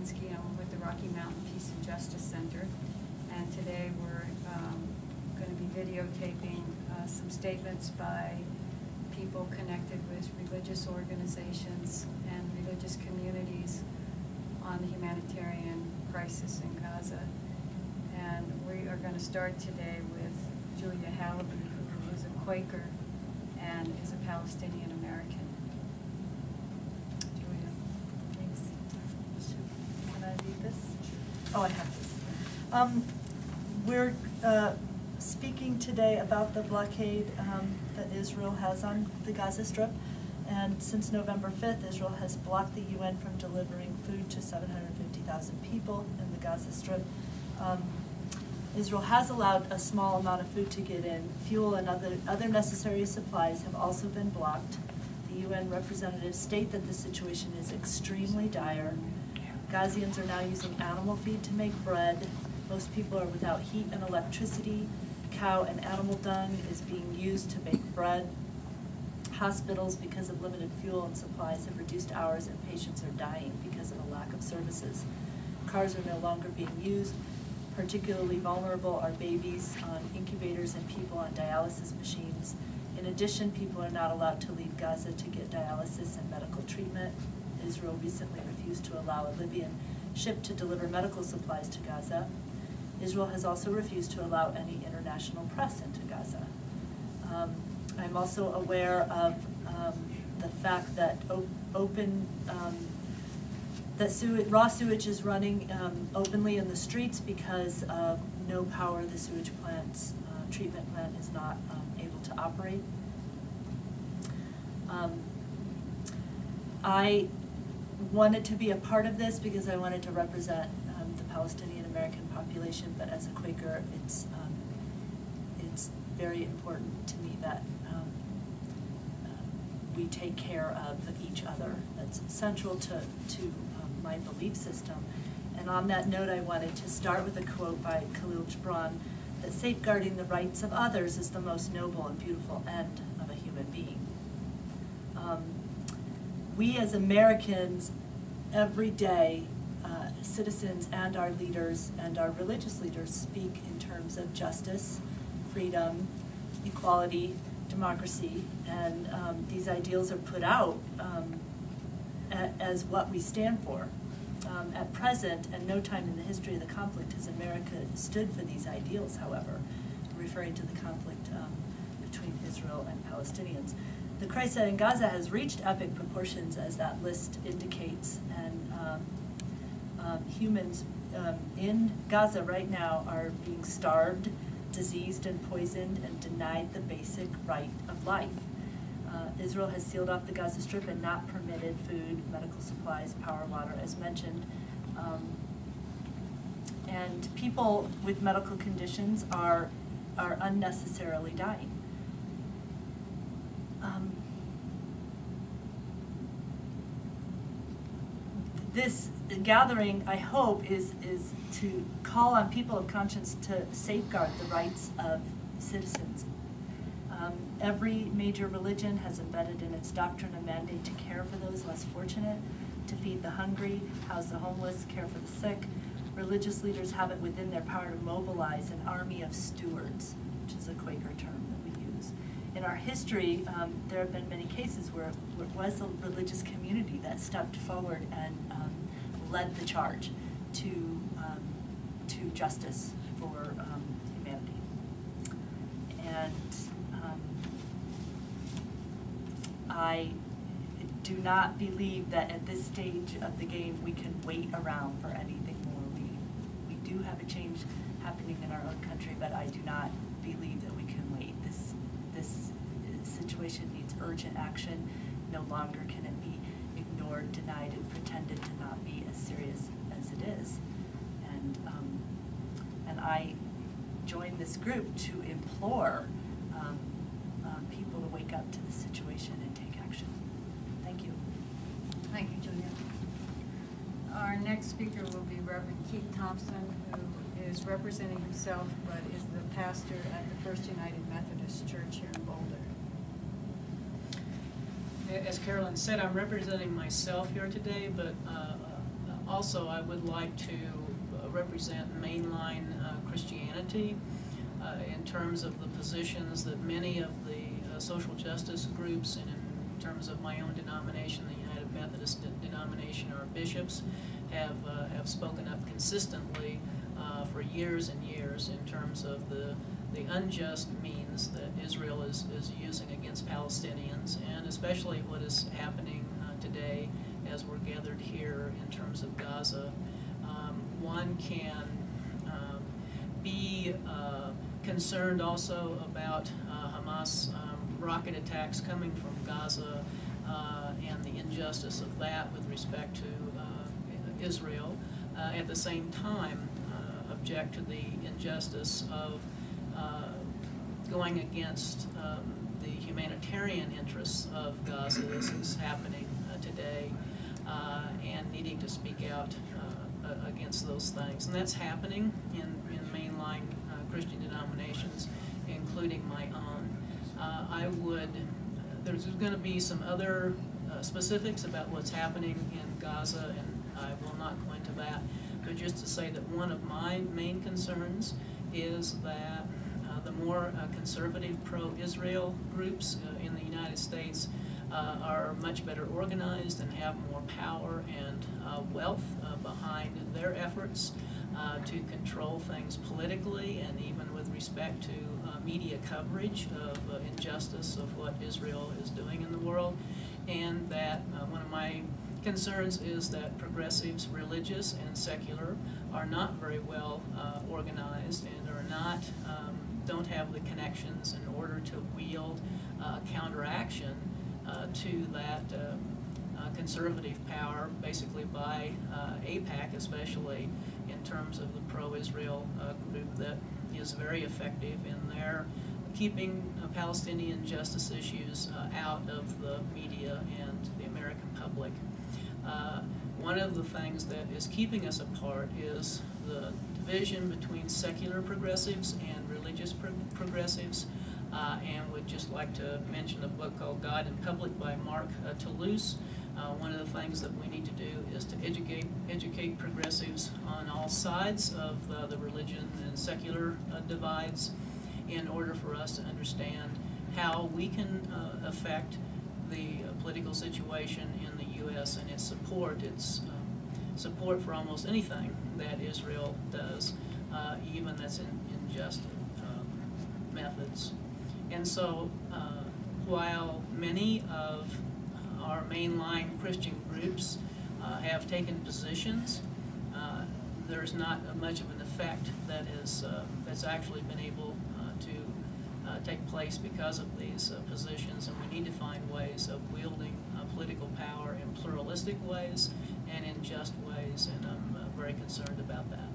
Kaczynski. I'm with the Rocky Mountain Peace and Justice Center, and today we're going to be videotaping some statements by people connected with religious organizations and religious communities on the humanitarian crisis in Gaza. And we are going to start today with Julia Hallaby, who is a Quaker and is a Palestinian American. Julia, thanks. Can I read this? Oh, I have this. We're speaking today about the blockade that Israel has on the Gaza Strip. And since November 5th, Israel has blocked the UN from delivering food to 750,000 people in the Gaza Strip. Israel has allowed a small amount of food to get in. Fuel and other necessary supplies have also been blocked. The UN representatives state that the situation is extremely dire. Gazians are now using animal feed to make bread. Most people are without heat and electricity. Cow and animal dung is being used to bake bread. Hospitals, because of limited fuel and supplies, have reduced hours, and patients are dying because of a lack of services. Cars are no longer being used. Particularly vulnerable are babies on incubators and people on dialysis machines. In addition, people are not allowed to leave Gaza to get dialysis and medical treatment. Israel recently refused to allow a Libyan ship to deliver medical supplies to Gaza. Israel has also refused to allow any international press into Gaza. I'm also aware of the fact that raw sewage is running openly in the streets because of no power. The sewage plant's treatment plant is not able to operate. I wanted to be a part of this because I wanted to represent the Palestinian American population, but as a Quaker, it's very important to me that we take care of each other. That's central to my belief system. And on that note, I wanted to start with a quote by Khalil Gibran that safeguarding the rights of others is the most noble and beautiful end of a human being. We as Americans, every day, citizens and our leaders and our religious leaders speak in terms of justice, freedom, equality, democracy, and these ideals are put out as what we stand for. At present, and no time in the history of the conflict has America stood for these ideals, however, referring to the conflict between Israel and Palestinians. The crisis in Gaza has reached epic proportions, as that list indicates, and humans in Gaza right now are being starved, diseased and poisoned, and denied the basic right of life. Israel has sealed off the Gaza Strip and not permitted food, medical supplies, power, water, as mentioned. And people with medical conditions are unnecessarily dying. This gathering, I hope, is to call on people of conscience to safeguard the rights of citizens. Every major religion has embedded in its doctrine a mandate to care for those less fortunate, to feed the hungry, house the homeless, care for the sick. Religious leaders have it within their power to mobilize an army of stewards, which is a Quaker term that we use. In our history, there have been many cases where it was a religious community that stepped forward and led the charge to justice for humanity. And I do not believe that at this stage of the game we can wait around for anything more. We do have a change happening in our own country, but I do not believe that we can wait. This situation needs urgent action. No longer can it be ignored, denied, and pretended to not be as serious as it is. And I joined this group to implore people to wake up to the situation and take action. Thank you. Thank you, Julia. Our next speaker will be Reverend Keith Thompson, who is representing himself but is the pastor at the First United Methodist Church here in Boulder. As Carolyn said, I'm representing myself here today, but Also, I would like to represent mainline Christianity in terms of the positions that many of the social justice groups, and in terms of my own denomination, the United Methodist denomination, our bishops have spoken up consistently for years and years in terms of the unjust means that Israel is using against Palestinians, and especially what is happening today as we're gathered here in terms of Gaza. One can be concerned also about Hamas rocket attacks coming from Gaza and the injustice of that with respect to Israel. At the same time, object to the injustice of going against the humanitarian interests of Gaza as is happening today, and needing to speak out against those things. And that's happening in mainline Christian denominations, including my own. There's going to be some other specifics about what's happening in Gaza, and I will not go into that, but just to say that one of my main concerns is that the more conservative pro-Israel groups in the United States are much better organized and have more power and wealth behind their efforts to control things politically, and even with respect to media coverage of injustice of what Israel is doing in the world. And that one of my concerns is that progressives, religious and secular, are not very well organized and are not don't have the connections in order to wield counteraction to that conservative power, basically by AIPAC, especially in terms of the pro-Israel group that is very effective in their keeping Palestinian justice issues out of the media and the American public. One of the things that is keeping us apart is the division between secular progressives and religious progressives, and would just like to mention a book called God in Public by Mark Toulouse. One of the things that we need to do is to educate progressives on all sides of the religion and secular divides, in order for us to understand how we can affect the political situation in the U.S. and its support for almost anything that Israel does, even that's in just methods. And so while many of our mainline Christian groups have taken positions, there's not much of an effect that is that's actually been able to take place because of these positions, and we need to find ways of wielding political power in pluralistic ways and in just ways, and I'm very concerned about that.